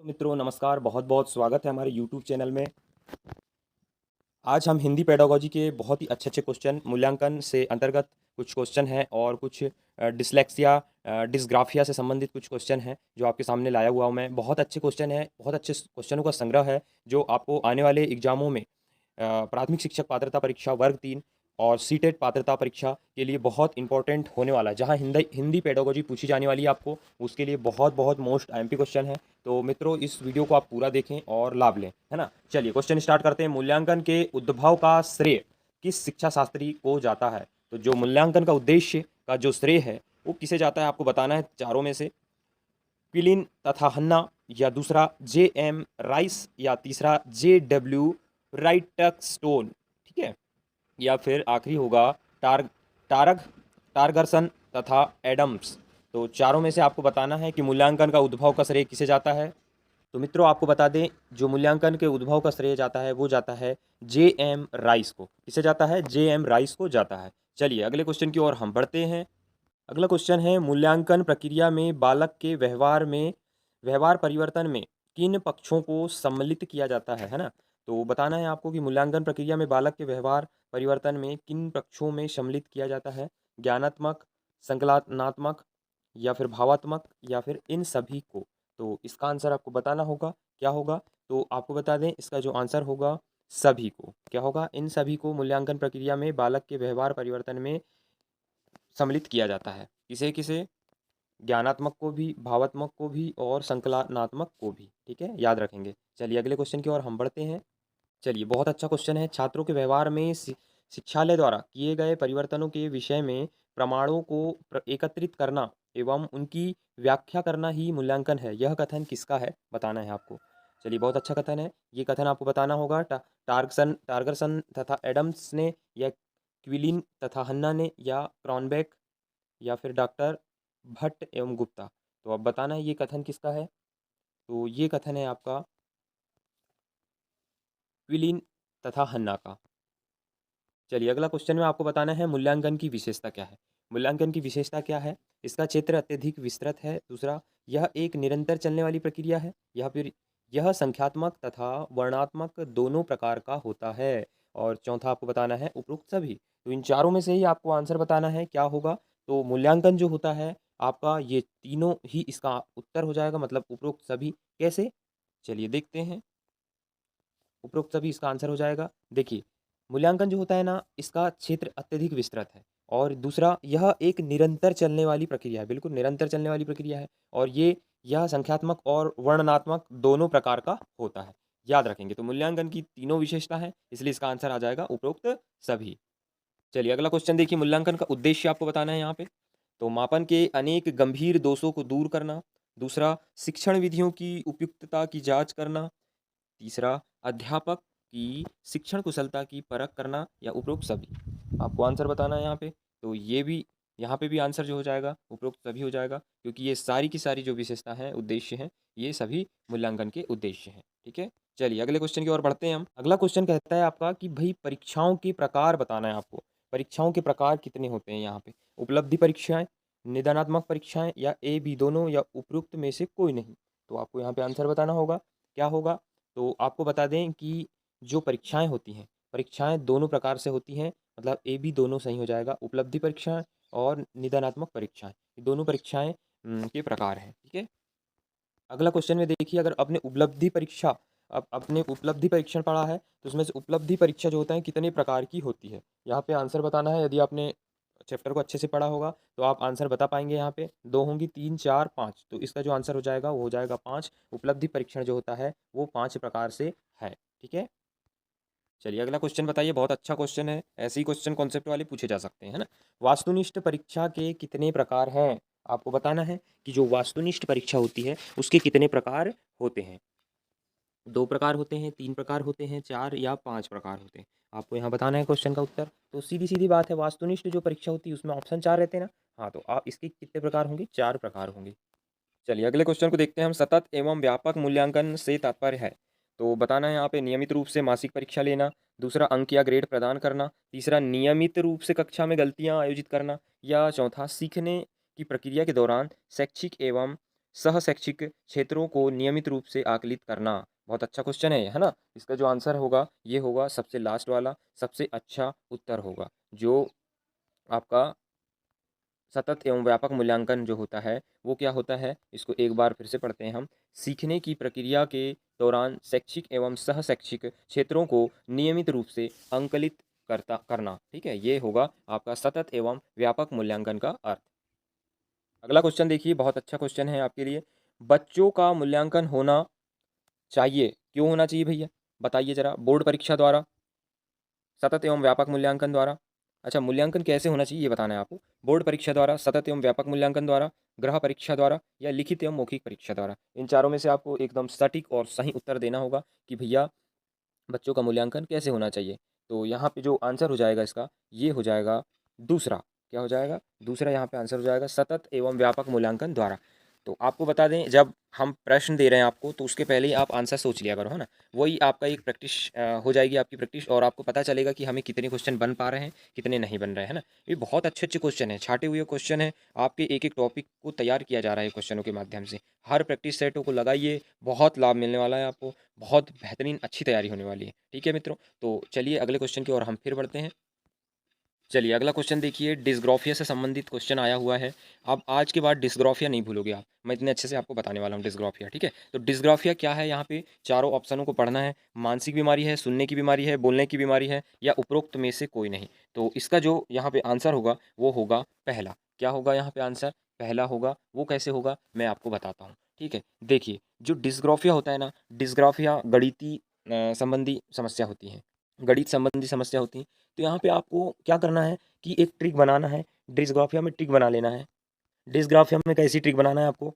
मित्रों नमस्कार, बहुत बहुत स्वागत है हमारे यूट्यूब चैनल में। आज हम हिंदी पेडागोजी के बहुत ही अच्छे अच्छे क्वेश्चन मूल्यांकन से अंतर्गत कुछ क्वेश्चन हैं और कुछ डिसलेक्सिया डिसग्राफिया से संबंधित कुछ क्वेश्चन हैं जो आपके सामने लाया हुआ हूँ मैं। बहुत अच्छे क्वेश्चन हैं, बहुत अच्छे क्वेश्चनों का संग्रह है जो आपको आने वाले एग्जामों में प्राथमिक शिक्षक पात्रता परीक्षा वर्ग 3 और सीटेट पात्रता परीक्षा के लिए बहुत इंपॉर्टेंट होने वाला है। जहां हिंदी हिंदी पेडागोजी पूछी जाने वाली है आपको, उसके लिए बहुत बहुत मोस्ट आईएमपी क्वेश्चन है। तो मित्रों इस वीडियो को आप पूरा देखें और लाभ लें, है ना। चलिए क्वेश्चन स्टार्ट करते हैं। मूल्यांकन के उद्भव का श्रेय किस शिक्षा शास्त्री को जाता है? तो जो मूल्यांकन का उद्देश्य का जो श्रेय है वो किसे जाता है आपको बताना है चारों में से। क्विलिन तथा हन्ना, या दूसरा जे.एम. राइस, या तीसरा जे.डब्ल्यू. राइटक स्टोन, ठीक है, या फिर आखिरी होगा टार टारग टारगरसन तथा एडम्स। तो चारों में से आपको बताना है कि मूल्यांकन का उद्भव का श्रेय किसे जाता है। तो मित्रों आपको बता दें, जो मूल्यांकन के उद्भव का श्रेय जाता है वो जाता है जे.एम. राइस को। किसे जाता है? जे.एम. राइस को जाता है। चलिए अगले क्वेश्चन की ओर हम बढ़ते हैं। अगला क्वेश्चन है, मूल्यांकन प्रक्रिया में बालक के व्यवहार परिवर्तन में किन पक्षों को सम्मिलित किया जाता है ना। तो बताना है आपको कि मूल्यांकन प्रक्रिया में बालक के व्यवहार परिवर्तन में किन पक्षों में सम्मिलित किया जाता है। ज्ञानात्मक, संकलनात्मक, या फिर भावात्मक, या फिर इन सभी को। तो इसका आंसर आपको बताना होगा क्या होगा। तो आपको बता दें इसका जो आंसर होगा सभी को। क्या होगा? इन सभी को मूल्यांकन प्रक्रिया में बालक के व्यवहार परिवर्तन में सम्मिलित किया जाता है। किसे किसे? ज्ञानात्मक को भी, भावात्मक को भी और संकलनात्मक को भी, ठीक है, याद रखेंगे। चलिए अगले क्वेश्चन की ओर हम बढ़ते हैं। चलिए बहुत अच्छा क्वेश्चन है। छात्रों के व्यवहार में शिक्षालय द्वारा किए गए परिवर्तनों के विषय में प्रमाणों को एकत्रित करना एवं उनकी व्याख्या करना ही मूल्यांकन है। यह कथन किसका है बताना है आपको। चलिए बहुत अच्छा कथन है। ये कथन आपको बताना होगा टारगरसन तथा एडम्स ने, या क्विलिन तथा हन्ना ने, या क्रॉनबेक, या फिर डॉक्टर भट्ट एवं गुप्ता। तो अब बताना है ये कथन किसका है। तो ये कथन है आपका क्विलिन तथा हन्ना का। चलिए अगला क्वेश्चन में आपको बताना है मूल्यांकन की विशेषता क्या है। मूल्यांकन की विशेषता क्या है? इसका क्षेत्र अत्यधिक विस्तृत है। दूसरा, यह एक निरंतर चलने वाली प्रक्रिया है। या फिर यह संख्यात्मक तथा वर्णात्मक दोनों प्रकार का होता है। और चौथा आपको बताना है उपरोक्त सभी। तो इन चारों में से ही आपको आंसर बताना है क्या होगा। तो मूल्यांकन जो होता है आपका, ये तीनों ही इसका उत्तर हो जाएगा, मतलब उपरोक्त सभी। कैसे? चलिए देखते हैं। उपरोक्त सभी इसका आंसर हो जाएगा। देखिए मूल्यांकन जो होता है ना, इसका क्षेत्र अत्यधिक विस्तृत है। और दूसरा, यह एक निरंतर चलने वाली प्रक्रिया है, बिल्कुल निरंतर चलने वाली प्रक्रिया है। और यह संख्यात्मक और वर्णनात्मक दोनों प्रकार का होता है। याद रखेंगे। तो मूल्यांकन की तीनों विशेषता है, इसलिए इसका आंसर आ जाएगा उपरोक्त सभी। चलिए अगला क्वेश्चन देखिए। मूल्यांकन का उद्देश्य आपको बताना है यहाँ पे। तो मापन के अनेक गंभीर दोषों को दूर करना। दूसरा, शिक्षण विधियों की उपयुक्तता की जांच करना। तीसरा, अध्यापक की शिक्षण कुशलता की परख करना, या उपरोक्त सभी। आपको आंसर बताना है यहाँ पे। तो ये भी, यहाँ पे भी आंसर जो हो जाएगा उपरोक्त सभी हो जाएगा, क्योंकि ये सारी की सारी जो विशेषता है, उद्देश्य हैं, ये सभी मूल्यांकन के उद्देश्य हैं। ठीक है। चलिए अगले क्वेश्चन की ओर बढ़ते हैं हम। अगला क्वेश्चन कहता है आपका कि भाई परीक्षाओं के प्रकार बताना है आपको। परीक्षाओं के प्रकार कितने होते हैं यहाँ पे? उपलब्धि परीक्षाएं, निदानात्मक परीक्षाएं, या ए बी दोनों, या उपरोक्त में से कोई नहीं। तो आपको यहाँ पे आंसर बताना होगा क्या होगा। तो आपको बता दें कि जो परीक्षाएँ होती हैं, परीक्षाएँ दोनों प्रकार से होती हैं, मतलब ए बी दोनों सही हो जाएगा। उपलब्धि परीक्षाएँ और निदानात्मक परीक्षाएँ, ये दोनों परीक्षाएँ के प्रकार हैं, ठीक है। अगला क्वेश्चन में देखिए, अगर आपने उपलब्धि परीक्षण पढ़ा है, तो उसमें से उपलब्धि परीक्षा जो होता है कितने प्रकार की होती है, यहाँ पे आंसर बताना है। यदि आपने चैप्टर को अच्छे से पढ़ा होगा तो आप आंसर बता पाएंगे। यहाँ पे 2 होंगी, 3, 4, 5। तो इसका जो आंसर हो जाएगा वो हो जाएगा 5। उपलब्धि परीक्षण जो होता है वो 5 प्रकार से है, ठीक है। चलिए अगला क्वेश्चन बताइए। बहुत अच्छा क्वेश्चन है, ऐसे ही क्वेश्चन कॉन्सेप्ट वाले पूछे जा सकते हैं, है ना। वास्तुनिष्ठ परीक्षा के कितने प्रकार हैं? आपको बताना है कि जो वास्तुनिष्ठ परीक्षा होती है उसके कितने प्रकार होते हैं। 2 प्रकार होते हैं, 3 प्रकार होते हैं, 4 या 5 प्रकार होते हैं। आपको यहाँ बताना है क्वेश्चन का उत्तर। तो सीधी-सीधी बात है, वास्तुनिष्ठ जो परीक्षा होती है उसमें ऑप्शन 4 रहते हैं ना। हाँ, तो इसके कितने प्रकार होंगे? 4 प्रकार होंगे। चलिए अगले क्वेश्चन को देखते हैं हम। सतत एवं व्यापक मूल्यांकन से तात्पर्य है। तो बताना है यहाँ पे नियमित रूप से मासिक परीक्षा लेना। दूसरा, अंक या ग्रेड प्रदान करना। तीसरा, नियमित रूप से कक्षा में गलतियाँ आयोजित करना। या चौथा, सीखने की प्रक्रिया के दौरान शैक्षिक एवं सह शैक्षिक क्षेत्रों को नियमित रूप से आकलित करना। बहुत अच्छा क्वेश्चन है ना? इसका जो आंसर होगा ये होगा सबसे लास्ट वाला, सबसे अच्छा उत्तर होगा। जो आपका सतत एवं व्यापक मूल्यांकन जो होता है वो क्या होता है, इसको एक बार फिर से पढ़ते हैं हम। सीखने की प्रक्रिया के दौरान शैक्षिक एवं सह शैक्षिक क्षेत्रों को नियमित रूप से अंकलित करना। ठीक है, ये होगा आपका सतत एवं व्यापक मूल्यांकन का अर्थ। अगला क्वेश्चन देखिए, बहुत अच्छा क्वेश्चन है आपके लिए। बच्चों का मूल्यांकन होना चाहिए, क्यों होना चाहिए भैया बताइए जरा? बोर्ड परीक्षा द्वारा, सतत एवं व्यापक मूल्यांकन द्वारा। अच्छा, मूल्यांकन कैसे होना चाहिए ये बताना है आपको। बोर्ड परीक्षा द्वारा, सतत एवं व्यापक मूल्यांकन द्वारा, गृह परीक्षा द्वारा या लिखित एवं मौखिक परीक्षा द्वारा। इन चारों में से आपको एकदम सटीक और सही उत्तर देना होगा कि भैया बच्चों का मूल्यांकन कैसे होना चाहिए। तो यहाँ पे जो आंसर हो जाएगा इसका, ये हो जाएगा दूसरा। क्या हो जाएगा? दूसरा यहाँ पे आंसर हो जाएगा, सतत एवं व्यापक मूल्यांकन द्वारा। तो आपको बता दें, जब हम प्रश्न दे रहे हैं आपको तो उसके पहले ही आप आंसर सोच लिया करो, है ना? वही आपका एक प्रैक्टिस हो जाएगी आपकी प्रैक्टिस, और आपको पता चलेगा कि हमें कितने क्वेश्चन बन पा रहे हैं, कितने नहीं बन रहे हैं ना। ये बहुत अच्छे अच्छे क्वेश्चन हैं, छाटे हुए क्वेश्चन हैं। आपके एक एक टॉपिक को तैयार किया जा रहा है क्वेश्चनों के माध्यम से। हर प्रैक्टिस सेटों को लगाइए, बहुत लाभ मिलने वाला है आपको, बहुत बेहतरीन अच्छी तैयारी होने वाली है। ठीक है मित्रों, तो चलिए अगले क्वेश्चन की ओर हम फिर बढ़ते हैं। चलिए अगला क्वेश्चन देखिए, डिस्ग्राफिया से संबंधित क्वेश्चन आया हुआ है। अब आज के बाद डिस्ग्राफिया नहीं भूलोगे आप, मैं इतने अच्छे से आपको बताने वाला हूँ डिस्ग्राफिया। ठीक है, तो डिस्ग्राफिया क्या है, यहाँ पे चारों ऑप्शनों को पढ़ना है। मानसिक बीमारी है, सुनने की बीमारी है, बोलने की बीमारी है, या उपरोक्त में से कोई नहीं। तो इसका जो यहाँ पे आंसर होगा वो होगा पहला। क्या होगा यहाँ पे आंसर? पहला होगा। वो कैसे होगा मैं आपको बताता हूँ। ठीक है, देखिए जो डिस्ग्राफिया होता है ना, डिस्ग्राफिया गणितीय संबंधी समस्या होती है, गणित संबंधी समस्या होती है। तो यहाँ पे आपको क्या करना है कि एक ट्रिक बनाना है, डिस्ग्राफिया में ट्रिक बना लेना है। डिस्ग्राफिया में कैसी ट्रिक बनाना है आपको?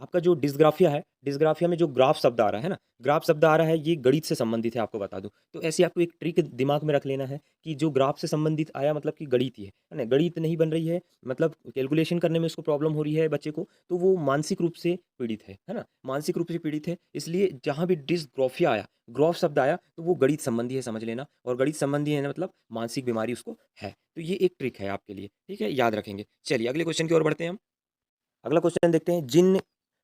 आपका जो डिस्ग्राफिया है, डिस्ग्राफिया में जो ग्राफ शब्द आ रहा है ना, ग्राफ शब्द आ रहा है, ये गणित से संबंधित है, आपको बता दूँ। तो ऐसे आपको एक ट्रिक दिमाग में रख लेना है कि जो ग्राफ से संबंधित आया मतलब कि गणित ही है ना? गणित नहीं बन रही है, मतलब कैलकुलेशन करने में उसको प्रॉब्लम हो रही है बच्चे को, तो वो मानसिक रूप से पीड़ित है ना? मानसिक रूप से पीड़ित है, इसलिए जहाँ भी डिस्ग्राफिया आया, ग्राफ शब्द आया, तो वो गणित संबंधी है, समझ लेना। और गणित संबंधी है ना, मतलब मानसिक बीमारी उसको है। तो ये एक ट्रिक है आपके लिए, ठीक है? याद रखेंगे। चलिए अगले क्वेश्चन की ओर बढ़ते हैं हम। अगला क्वेश्चन देखते हैं, जिन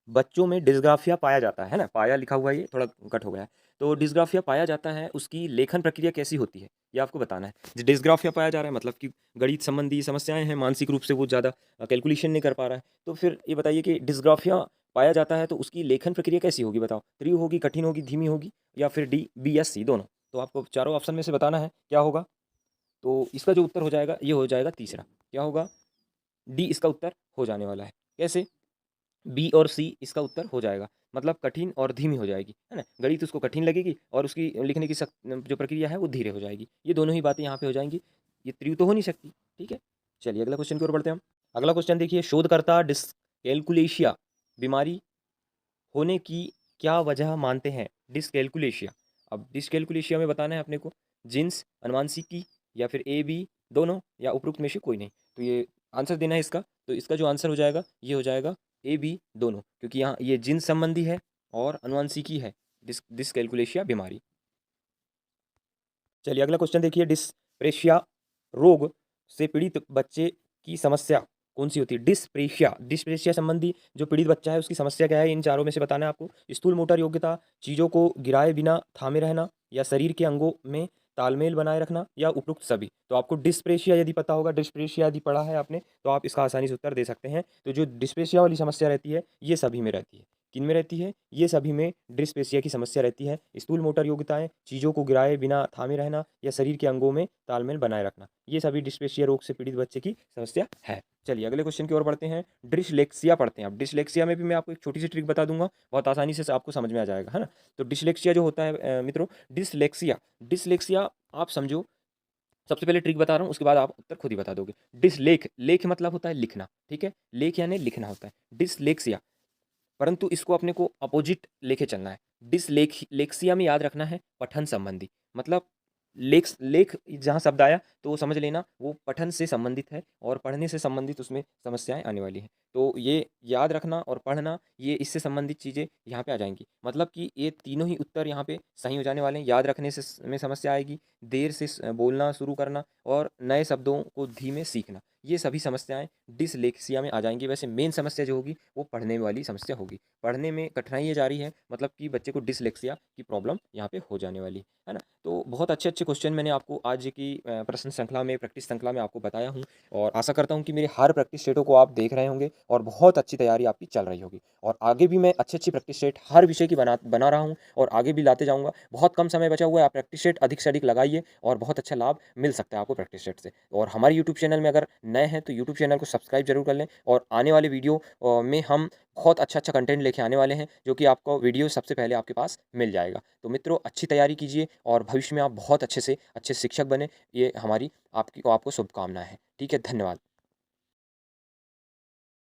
बच्चों में डिस्ग्राफिया पाया जाता है ना, पाया लिखा हुआ है, ये थोड़ा कट हो गया है। तो डिस्ग्राफिया पाया जाता है, उसकी लेखन प्रक्रिया कैसी होती है ये आपको बताना है। जो डिस्ग्राफिया पाया जा रहा है मतलब कि गणित संबंधी समस्याएं हैं, मानसिक रूप से वो ज़्यादा कैलकुलेशन नहीं कर पा रहा है। तो फिर ये बताइए कि डिस्ग्राफिया पाया जाता है तो उसकी लेखन प्रक्रिया कैसी होगी, बताओ? तीव्र होगी, कठिन होगी, धीमी होगी, या फिर डी, बी या सी दोनों? तो आपको चारों ऑप्शन में से बताना है क्या होगा। तो इसका जो उत्तर हो जाएगा ये हो जाएगा तीसरा। क्या होगा? डी इसका उत्तर हो जाने वाला है। कैसे? बी और सी इसका उत्तर हो जाएगा, मतलब कठिन और धीमी हो जाएगी, है ना? गणित उसको कठिन लगेगी और उसकी लिखने की जो प्रक्रिया है वो धीरे हो जाएगी। ये दोनों ही बातें यहाँ पे हो जाएंगी, ये त्रिव तो हो नहीं सकती। ठीक है, चलिए अगला क्वेश्चन की ओर बढ़ते हैं हम। अगला क्वेश्चन देखिए, शोधकर्ता डिसकैलकुलेशिया बीमारी होने की क्या वजह मानते हैं? डिसकैलकुलेशिया, अब डिसकैलकुलेशिया में बताना है अपने को, जिन्स, अनुवांशिकी, या फिर ए बी दोनों, या उपरोक्त में से कोई नहीं। तो ये आंसर देना है इसका। तो इसका जो आंसर हो जाएगा ये हो जाएगा ए बी दोनों, क्योंकि यहाँ ये जिन्स संबंधी है और अनुवांशिकी है, डिसकैलकुलेशिया बीमारी। चलिए अगला क्वेश्चन देखिए, डिस्प्रेशिया रोग से पीड़ित बच्चे की समस्या कौन सी होती है? डिस्प्रेशिया, डिस्प्रेशिया संबंधी जो पीड़ित बच्चा है उसकी समस्या क्या है, इन चारों में से बताना है आपको। स्थूल मोटर योग्यता, चीज़ों को गिराए बिना थामे रहना, या शरीर के अंगों में तालमेल बनाए रखना, या उपरोक्त सभी। तो आपको डिस्प्रेशिया यदि पता होगा, डिस्प्रेशिया यदि पढ़ा है आपने, तो आप इसका आसानी से उत्तर दे सकते हैं। तो जो डिस्प्रेशिया वाली समस्या रहती है ये सभी में रहती है। किन में रहती है? ये सभी में डिस्पेसिया की समस्या रहती है। स्थूल मोटर योग्यताएं, चीज़ों को गिराए बिना थामे रहना, या शरीर के अंगों में तालमेल बनाए रखना, ये सभी डिस्पेसिया रोग से पीड़ित बच्चे की समस्या है। चलिए अगले क्वेश्चन की ओर बढ़ते हैं। डिसलेक्सिया पढ़ते हैं। अब डिसलेक्सिया में भी मैं आपको एक छोटी सी ट्रिक बता दूंगा, बहुत आसानी से आपको समझ में आ जाएगा, है ना? तो डिसलेक्सिया जो होता है मित्रों, डिसलेक्सिया, डिसलेक्सिया आप समझो, सबसे पहले ट्रिक बता रहा हूँ, उसके बाद आप उत्तर खुद ही बता दोगे। डिसलेख, लेख मतलब होता है लिखना, ठीक है? लेख यानी लिखना होता है, डिसलेक्सिया। परंतु इसको अपने को अपोजिट लेके चलना है। डिसलेक्सिया में याद रखना है पठन संबंधी, मतलब लेख लेख जहाँ शब्द आया तो वो समझ लेना वो पठन से संबंधित है और पढ़ने से संबंधित उसमें समस्याएँ आने वाली हैं। तो ये याद रखना और पढ़ना, ये इससे संबंधित चीज़ें यहाँ पे आ जाएँगी। मतलब कि ये तीनों ही उत्तर यहाँ पे सही हो जाने वाले हैं। याद रखने से में समस्या आएगी, देर से बोलना शुरू करना और नए शब्दों को धीमे सीखना। ये सभी समस्याएँ डिसलेक्सिया में आ जाएँगी। वैसे मेन समस्या जो होगी वो पढ़ने वाली समस्या होगी। पढ़ने में कठिनाइयाँ जा रही हैं, मतलब कि बच्चे को डिसलेक्सिया की प्रॉब्लम यहाँ पे हो जाने वाली है ना? तो बहुत अच्छे-अच्छे क्वेश्चन मैंने आपको आज की प्रश्न श्रृंखला में, प्रैक्टिस श्रृंखला में आपको बताया हूँ और आशा करता हूँ कि मेरे हर प्रैक्टिस सेटों को आप देख रहे होंगे और बहुत अच्छी तैयारी आपकी चल रही होगी। और आगे भी मैं अच्छी-अच्छी प्रैक्टिस सेट हर विषय की बना रहा हूँ और आगे भी लाते जाऊँगा। बहुत कम समय बचा हुआ है, आप प्रैक्टिस सेट अधिक से अधिक लगाइए और बहुत अच्छा लाभ मिल सकता है आपको प्रैक्टिस सेट से। और हमारे यूट्यूब चैनल में अगर नए हैं तो यूट्यूब चैनल को सब्सक्राइब ज़रूर कर लें और आने वाले वीडियो में हम बहुत अच्छा-अच्छा कंटेंट लेके आने वाले हैं, जो कि आपको वीडियो सबसे पहले आपके पास मिल जाएगा। तो मित्रों, अच्छी तैयारी कीजिए और भविष्य में आप बहुत अच्छे से अच्छे शिक्षक बनें, ये हमारी आपको शुभकामनाएँ हैं। ठीक है, धन्यवाद।